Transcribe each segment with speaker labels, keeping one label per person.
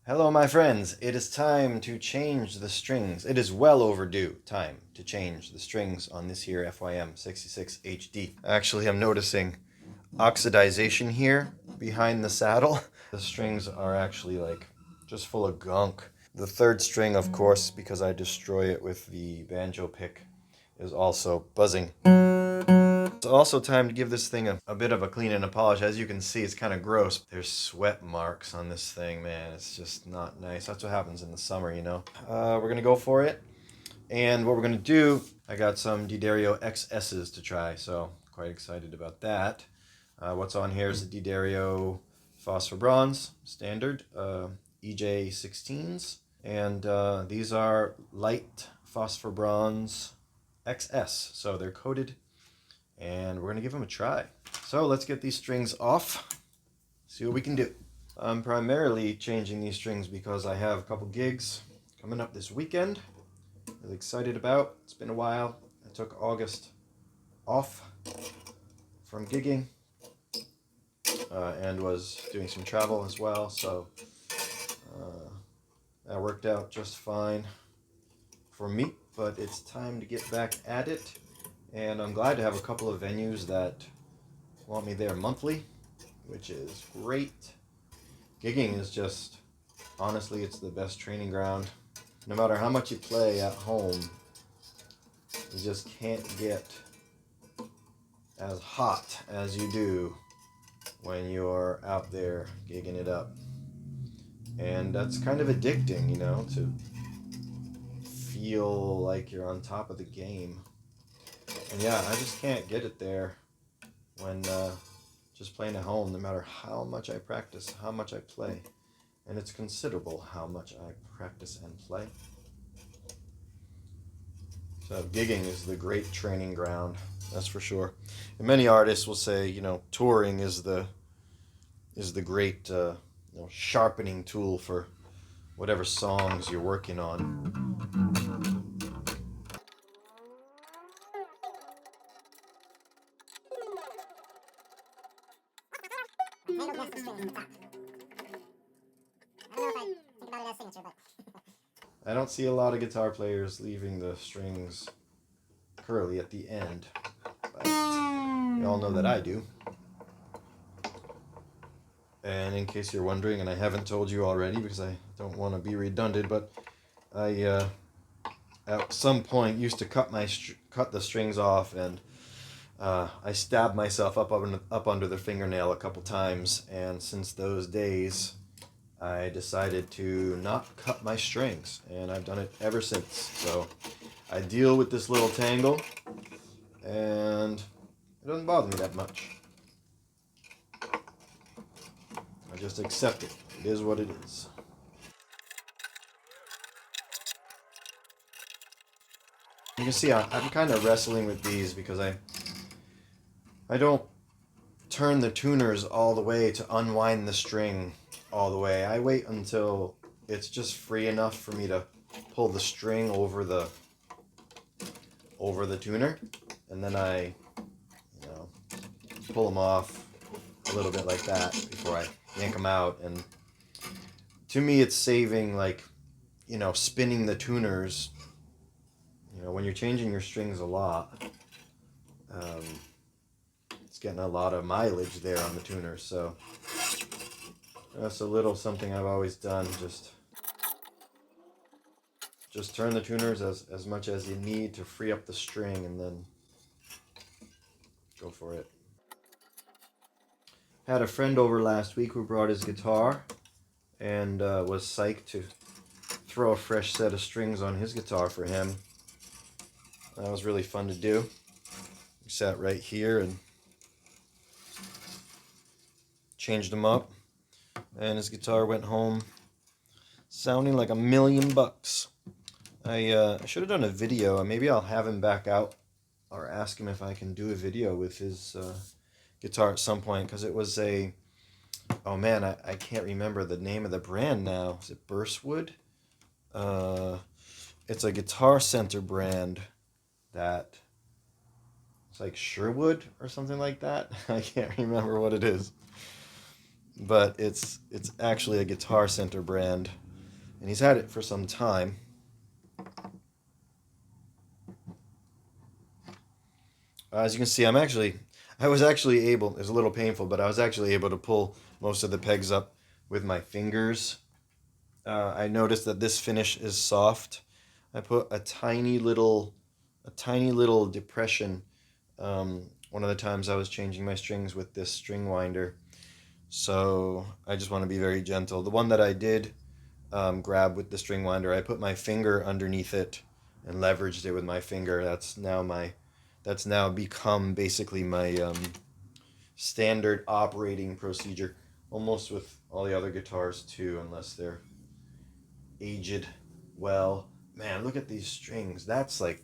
Speaker 1: Hello, my friends. It is time to change the strings. It is well overdue time to change the strings on this here FYM66 HD. Actually, I'm noticing oxidization here behind the saddle. The strings are actually like just full of gunk. The third string, of course, because I destroy it with the banjo pick, is also buzzing. It's also time to give this thing a bit of a clean and a polish. As you can see, it's kind of gross. There's sweat marks on this thing, man. It's just not nice. That's what happens in the summer, you know. We're going to go for it. And what we're going to do, I got some D'Addario XS's to try, so quite excited about that. What's on here is the D'Addario Phosphor Bronze Standard EJ16s. And these are light Phosphor Bronze XS, so they're coated. And we're going to give them a try. So let's get these strings off, see what we can do. I'm primarily changing these strings because I have a couple gigs coming up this weekend. Really excited about. It's been a while. I took August off from gigging and was doing some travel as well, so that worked out just fine for me, but it's time to get back at it. And I'm glad to have a couple of venues that want me there monthly, which is great. Gigging is just, honestly, it's the best training ground. No matter how much you play at home, you just can't get as hot as you do when you're out there gigging it up. And that's kind of addicting, you know, to feel like you're on top of the game. And yeah, I just can't get it there when just playing at home, no matter how much I practice, how much I play. And it's considerable how much I practice and play. So gigging is the great training ground, that's for sure. And many artists will say, you know, touring is the great sharpening tool for whatever songs you're working on. I don't see a lot of guitar players leaving the strings curly at the end, but you all know that I do. And in case you're wondering, and I haven't told you already because I don't want to be redundant, but I at some point used to cut the strings off, and I stabbed myself up under the fingernail a couple times, and since those days I decided to not cut my strings, and I've done it ever since. So I deal with this little tangle, and it doesn't bother me that much. I just accept it. It is what it is. You can see I'm kind of wrestling with these because I don't turn the tuners all the way to unwind the string all the way. I wait until it's just free enough for me to pull the string over the tuner, and then I pull them off a little bit like that before I yank them out. And to me, it's saving, like, spinning the tuners. When you're changing your strings a lot, it's getting a lot of mileage there on the tuners. So that's a little something I've always done. Just turn the tuners as much as you need to free up the string, and then go for it. Had a friend over last week who brought his guitar and was psyched to throw a fresh set of strings on his guitar for him. That was really fun to do. We sat right here and changed them up, and his guitar went home sounding like $1,000,000. I should have done a video. Maybe I'll have him back out or ask him if I can do a video with his guitar at some point, because it was oh man, I can't remember the name of the brand now. Is it Burstwood? It's a Guitar Center brand that It's like Sherwood or something like that. I can't remember what it is, but it's actually a Guitar Center brand, and he's had it for some time. As you can see, I was actually able. It's a little painful, but I was actually able to pull most of the pegs up with my fingers. I noticed that this finish is soft. I put a tiny little depression. One of the times I was changing my strings with this string winder, so I just want to be very gentle. The one that I did grab with the string winder, I put my finger underneath it and leveraged it with my finger. That's now become basically my standard operating procedure, almost with all the other guitars too, unless they're aged well. Man, look at these strings. That's like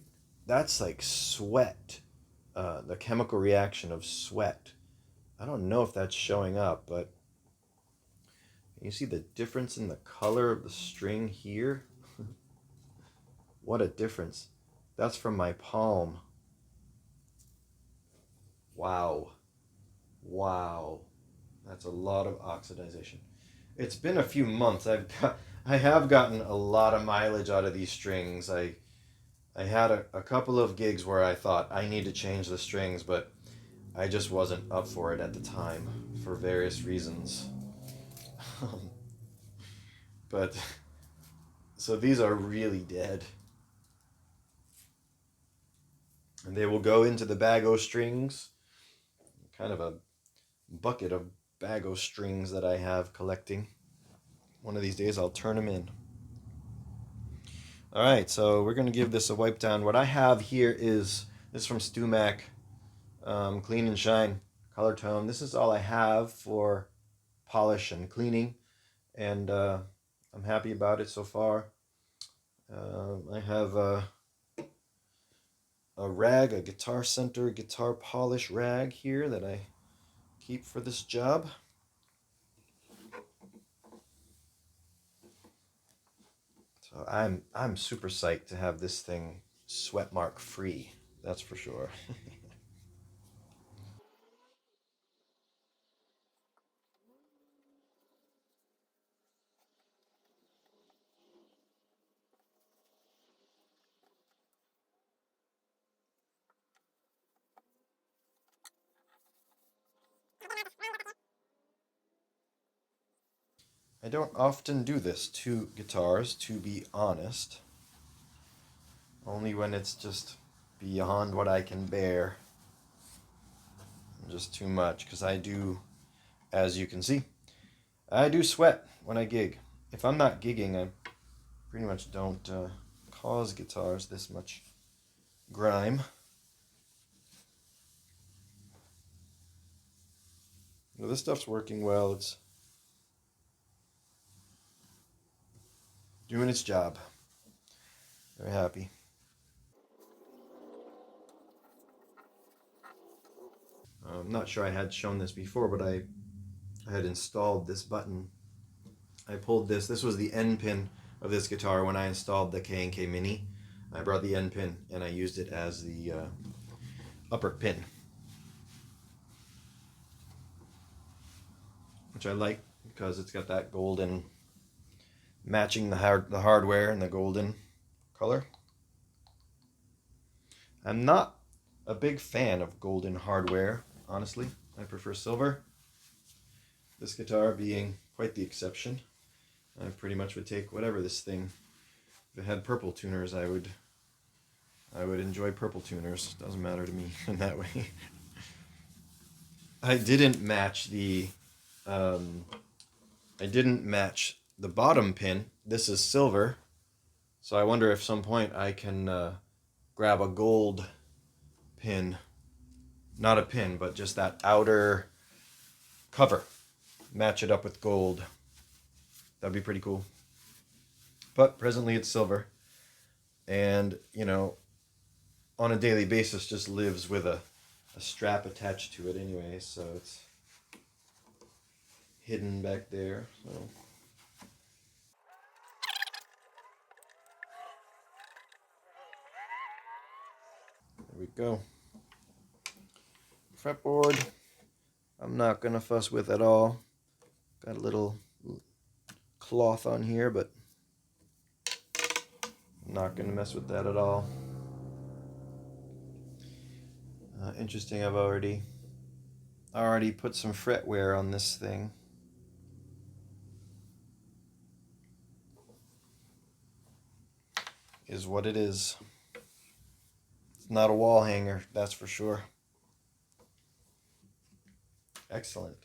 Speaker 1: sweat. The chemical reaction of sweat. I don't know if that's showing up, but you see the difference in the color of the string here? What a difference. That's from my palm. Wow. Wow. That's a lot of oxidization. It's been a few months. I have gotten a lot of mileage out of these strings. I had a couple of gigs where I thought I need to change the strings, but I just wasn't up for it at the time for various reasons. But so these are really dead. And they will go into the Bago strings, kind of a bucket of Bago strings that I have collecting. One of these days I'll turn them in. All right, so we're going to give this a wipe down. What I have here is this from StewMac, Clean and Shine color tone. This is all I have for polish and cleaning, and I'm happy about it so far. I have a rag, a Guitar Center guitar polish rag here that I keep for this job. So I'm super psyched to have this thing sweat mark free. That's for sure. I don't often do this to guitars, to be honest. Only when it's just beyond what I can bear. Just too much, because I do, as you can see, I do sweat when I gig. If I'm not gigging, I pretty much don't cause guitars this much grime. Well, this stuff's working well. It's doing its job. Very happy. I'm not sure I had shown this before, but I had installed this button. I pulled this. This was the end pin of this guitar when I installed the K&K Mini. I brought the end pin and I used it as the upper pin, which I like because it's got that golden matching the hardware and the golden color. I'm not a big fan of golden hardware, honestly. I prefer silver. This guitar being quite the exception. I pretty much would take whatever this thing. If it had purple tuners, I would enjoy purple tuners. Doesn't matter to me in that way. I didn't match the um, I didn't match the bottom pin. This is silver, so I wonder if some point I can grab a gold pin, not a pin, but just that outer cover, match it up with gold. That'd be pretty cool. But presently it's silver, and on a daily basis just lives with a strap attached to it anyway, so it's hidden back there. So there we go. fretboard, I'm not gonna fuss with at all. Got a little cloth on here, but I'm not gonna mess with that at all. Interesting, I've already put some fret wear on this thing. Is what it is. It's not a wall hanger, that's for sure. Excellent.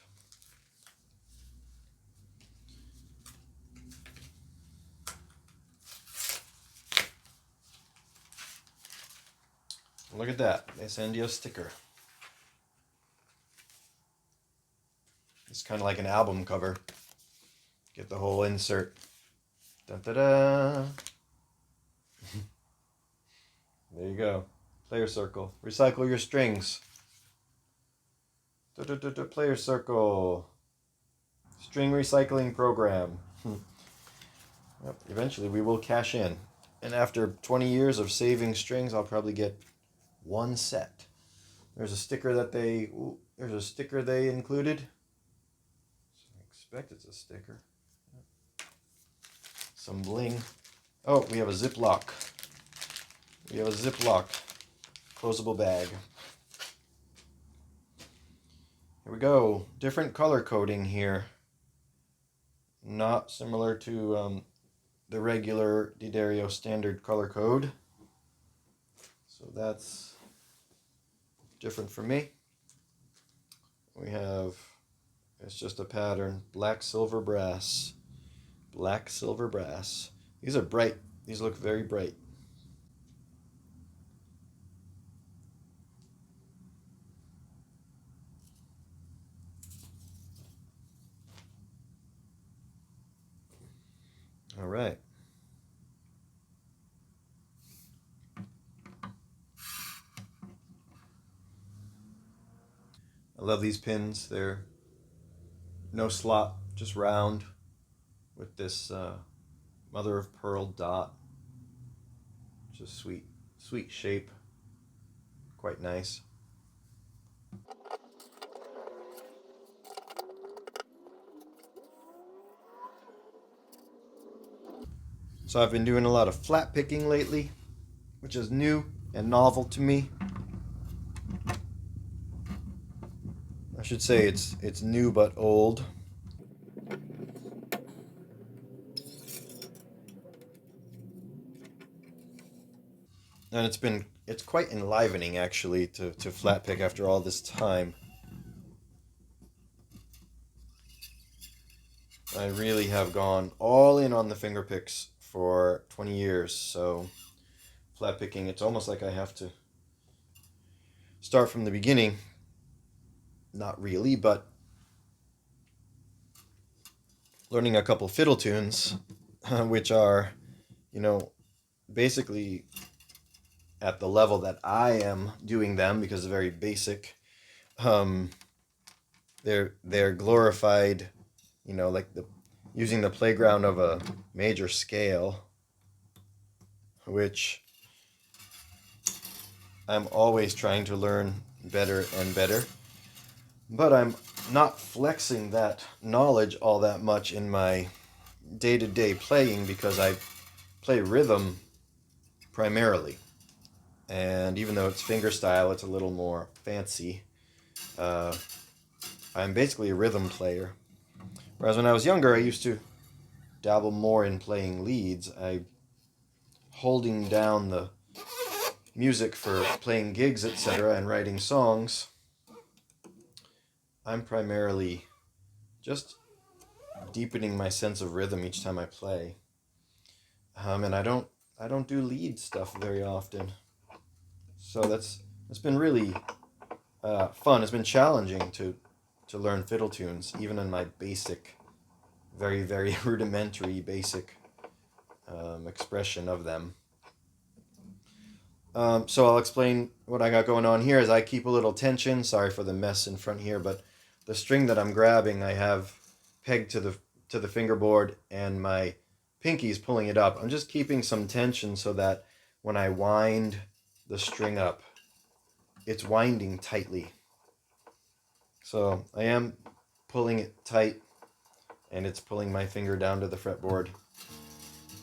Speaker 1: Look at that. They send you a sticker. It's kind of like an album cover. Get the whole insert. Dun, da, da. There you go. Player circle. Recycle your strings. Da, da, da, da, player circle. String recycling program. Yep, eventually we will cash in. And after 20 years of saving strings, I'll probably get one set. There's a sticker that they included. So I expect it's a sticker. Some bling. Oh, we have a Ziploc. We have a Ziploc closable bag. Here we go. Different color coding here. Not similar to the regular D'Addario standard color code. So that's different for me. We have, it's just a pattern, black, silver, brass. Black, silver, brass. These are bright. These look very bright. All right. I love these pins. They're no slot, just round with this mother of pearl dot. Just sweet, sweet shape. Quite nice. So I've been doing a lot of flat picking lately, which is new and novel to me. I should say it's new but old. And it's quite enlivening actually to flat pick after all this time. I really have gone all in on the finger picks for 20 years, so flat picking, it's almost like I have to start from the beginning. Not really, but learning a couple fiddle tunes, which are, basically at the level that I am doing them because they're very basic. They're glorified, like using the playground of a major scale, which I'm always trying to learn better and better. But I'm not flexing that knowledge all that much in my day-to-day playing because I play rhythm primarily. And even though it's fingerstyle, it's a little more fancy. I'm basically a rhythm player. Whereas when I was younger, I used to dabble more in playing leads. Holding down the music for playing gigs, etc., and writing songs. I'm primarily just deepening my sense of rhythm each time I play. And I don't do lead stuff very often. So that's been really fun. It's been challenging to learn fiddle tunes, even in my basic, very, very rudimentary basic expression of them. So I'll explain what I got going on here as I keep a little tension. Sorry for the mess in front here, but the string that I'm grabbing, I have pegged to the fingerboard, and my pinky's pulling it up. I'm just keeping some tension so that when I wind the string up, it's winding tightly. So I am pulling it tight, and it's pulling my finger down to the fretboard.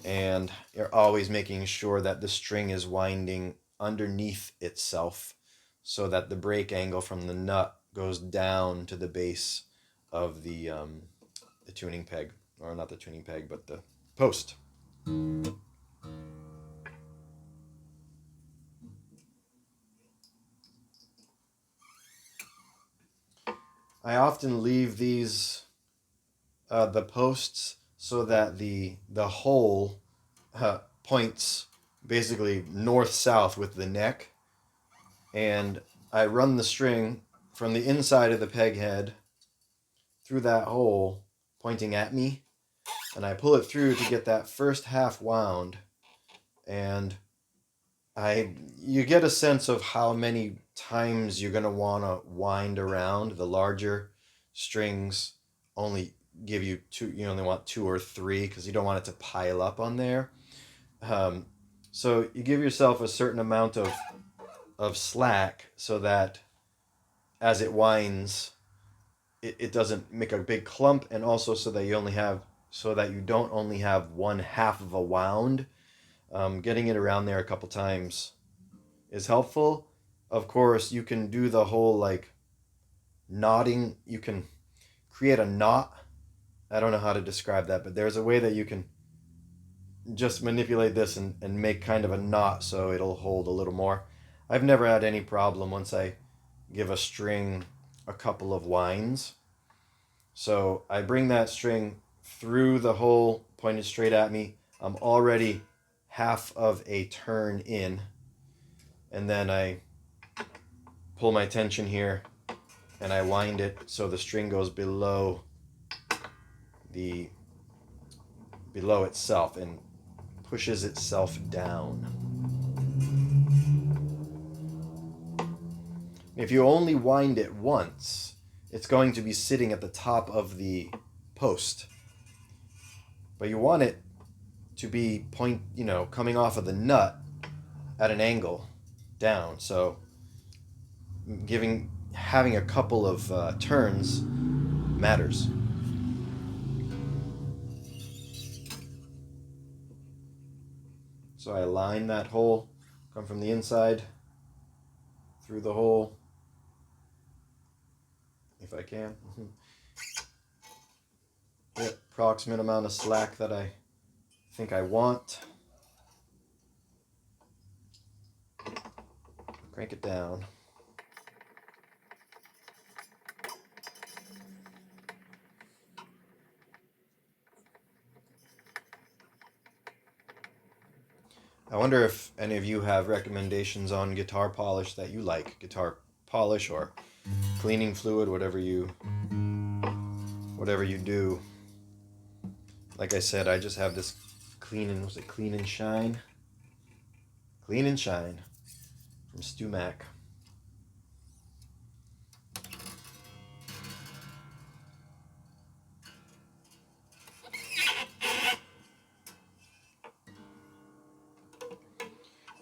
Speaker 1: And you're always making sure that the string is winding underneath itself so that the break angle from the nut goes down to the base of the tuning peg, or not the tuning peg, but the post. I often leave these the posts so that the hole points basically north-south with the neck, and I run the string from the inside of the peg head through that hole pointing at me, and I pull it through to get that first half wound, and you get a sense of how many times you're going to want to wind around. The larger strings only give you two, you only want 2 or 3 because you don't want it to pile up on there. So you give yourself a certain amount of slack so that as it winds, it doesn't make a big clump, and also so that you don't only have one half of a wound. Getting it around there a couple times is helpful. Of course, you can do the whole like knotting. You can create a knot. I don't know how to describe that, but there's a way that you can just manipulate this and make kind of a knot so it'll hold a little more. I've never had any problem once I give a string a couple of winds. So I bring that string through the hole pointed straight at me. I'm already half of a turn in, and then I pull my tension here and I wind it so the string goes below itself and pushes itself down. If you only wind it once, it's going to be sitting at the top of the post. But you want it to be coming off of the nut at an angle down. So having a couple of turns matters. So I line that hole, come from the inside through the hole, if I can. Get approximate amount of slack that I think I want. Crank it down. I wonder if any of you have recommendations on guitar polish that you like. Guitar polish or cleaning fluid, whatever you do. Like I said, I just have this Clean and Shine? Clean and Shine from Stu Mac.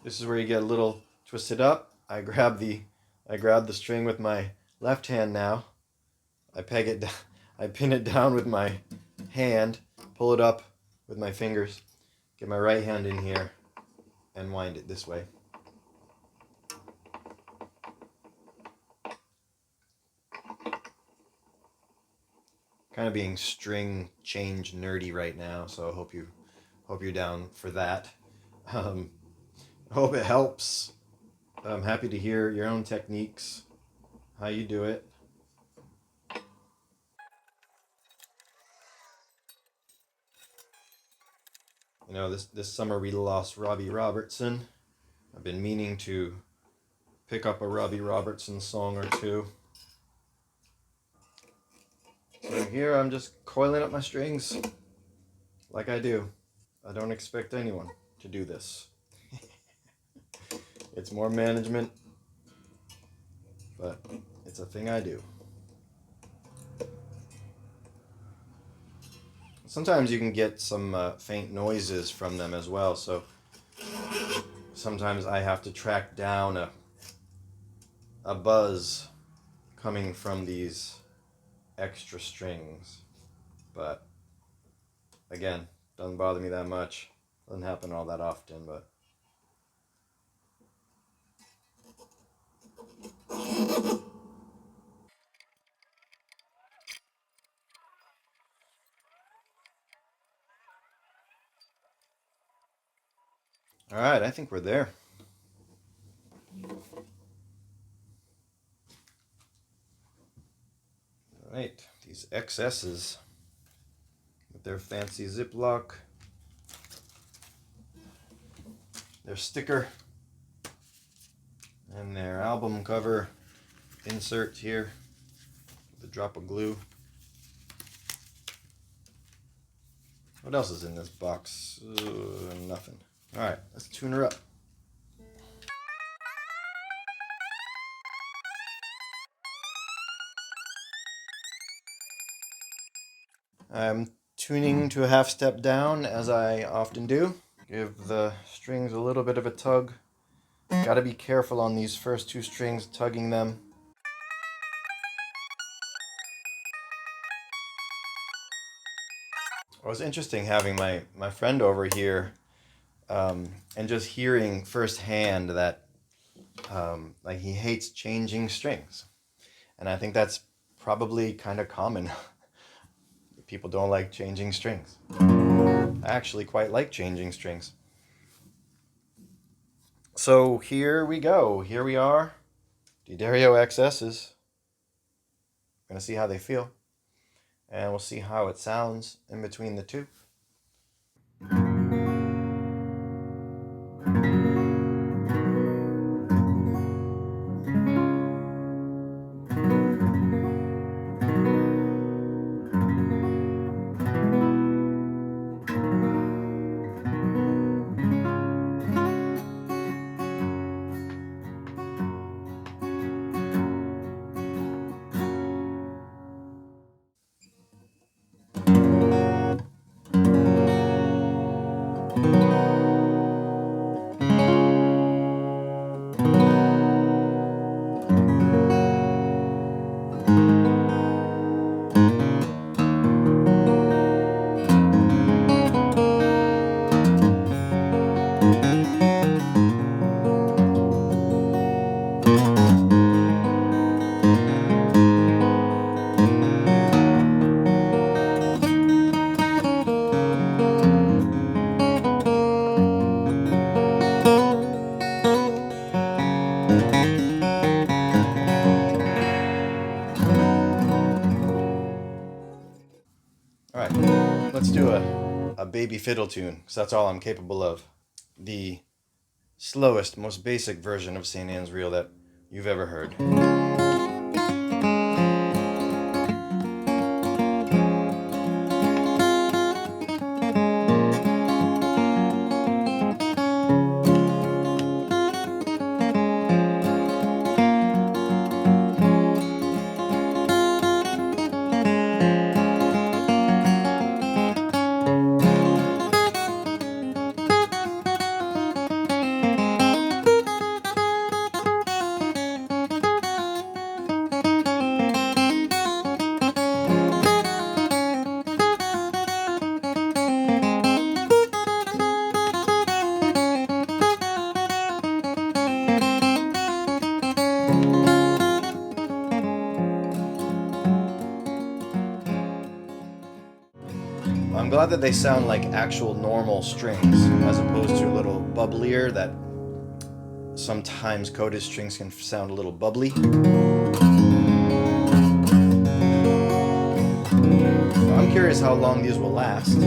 Speaker 1: This is where you get a little twisted up. I grab the string with my left hand now. I pin it down with my hand, pull it up with my fingers, get my right hand in here, and wind it this way. Kind of being string change nerdy right now, so I hope you're down for that. Hope it helps. I'm happy to hear your own techniques, how you do it. You know, this summer we lost Robbie Robertson. I've been meaning to pick up a Robbie Robertson song or two. So here I'm just coiling up my strings like I do. I don't expect anyone to do this. It's more management, but it's a thing I do. Sometimes you can get some faint noises from them as well, so sometimes I have to track down a buzz coming from these extra strings. But again, doesn't bother me that much. Doesn't happen all that often, but all right, I think we're there. All right, these XS's with their fancy Ziploc, their sticker, and their album cover insert here with a drop of glue. What else is in this box? Nothing. All right, let's tune her up. I'm tuning to a half step down, as I often do. Give the strings a little bit of a tug. Gotta be careful on these first two strings, tugging them. It was interesting having my friend over here and just hearing firsthand that like he hates changing strings. And I think that's probably kind of common. People don't like changing strings. I actually quite like changing strings. So here we go. Here we are. D'Addario XS's. We're going to see how they feel. And we'll see how it sounds in between the two. All right, let's do a baby fiddle tune, because that's all I'm capable of. The slowest, most basic version of St. Anne's Reel that you've ever heard. I'm glad that they sound like actual normal strings as opposed to a little bubblier that sometimes coated strings can sound a little bubbly. So I'm curious how long these will last.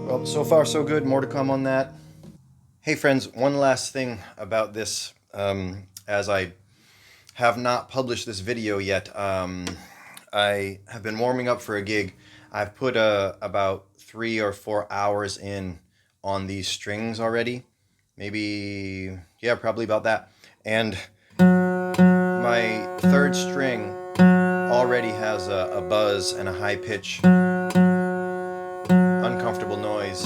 Speaker 1: Well, so far so good. More to come on that. Hey friends, one last thing about this. As I have not published this video yet, I have been warming up for a gig. I've put about 3 or 4 hours in on these strings already. Maybe, yeah, probably about that. And my third string already has a buzz and a high pitch, uncomfortable noise.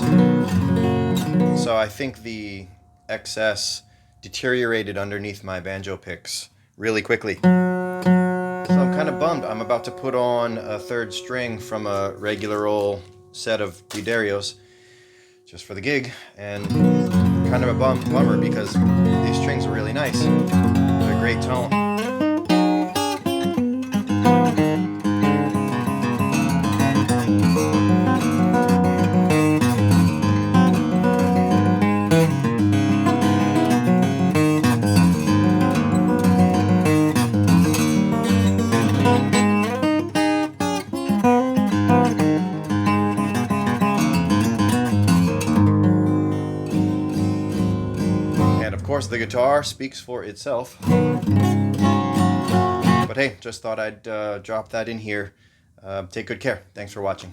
Speaker 1: So I think the XS deteriorated underneath my banjo picks really quickly. So I'm kind of bummed. I'm about to put on a third string from a regular old set of D'Addario just for the gig, and kind of a bummer because these strings are really nice. They're a great tone. Of course, the guitar speaks for itself. But hey, just thought I'd drop that in here. Take good care. Thanks for watching.